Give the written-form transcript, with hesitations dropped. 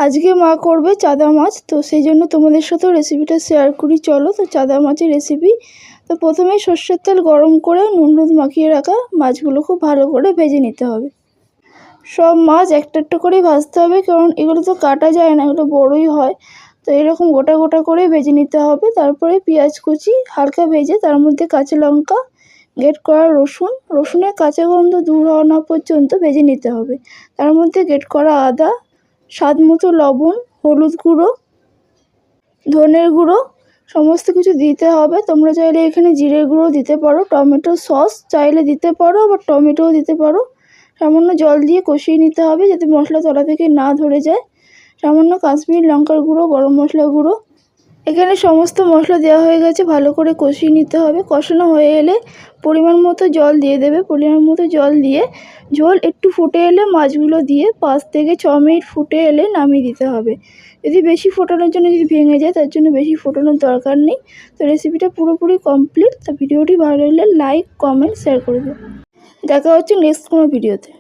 আজকে মা করবে চাদা মাছ, তো সেই জন্য তোমাদের সাথেও রেসিপিটা শেয়ার করি। চলো, তো চাদা মাছের রেসিপি। তো প্রথমেই সর্ষের তেল গরম করে নুন হলুদ মাখিয়ে রাখা মাছগুলো খুব ভালো করে ভেজে নিতে হবে। সব মাছ একটা একটা করেই ভাজতে হবে, কারণ এগুলো তো কাটা যায় না, এগুলো বড়ই হয়। তো এরকম গোটা গোটা করে ভেজে নিতে হবে। তারপরে পেঁয়াজ কুচি হালকা ভেজে তার মধ্যে কাঁচা লঙ্কা, গ্রেট করা রসুনের কাঁচা গন্ধ দূর হওয়া না পর্যন্ত ভেজে নিতে হবে। তার মধ্যে গ্রেট করা আদা, স্বাদ মতো লবণ, হলুদ গুঁড়ো, ধনের গুঁড়ো সমস্ত কিছু দিতে হবে। তোমরা চাইলে এখানে জিরের গুঁড়ো দিতে পারো, টমেটো সস চাইলে দিতে পারো, আবার টমেটোও দিতে পারো। সামান্য জল দিয়ে কষিয়ে নিতে হবে যাতে মশলা তলা থেকে না ধরে যায়। সামান্য কাশ্মীরি লঙ্কার গুঁড়ো, গরম মশলা গুঁড়ো। এখানে সমস্ত মশলা দেওয়া হয়ে গেছে, ভালো করে কষিয়ে নিতে হবে। কষানো হয়ে এলে পরিমাণ মতো জল দিয়ে দেবে। পরিমাণ মতো জল দিয়ে ঝোল একটু ফুটে এলে মাছগুলো দিয়ে 5 থেকে 6 মিনিট ফুটে এলে নামিয়ে দিতে হবে। যদি বেশি ফোটানোর জন্য যদি ভেঙে যায়, তার জন্য বেশি ফোটানোর দরকার নেই। তো রেসিপিটা পুরোপুরি কমপ্লিট। তো ভিডিওটি ভালো লাগলে লাইক, কমেন্ট, শেয়ার করে দেবে। দেখা হচ্ছে নেক্সট কোনো ভিডিওতে।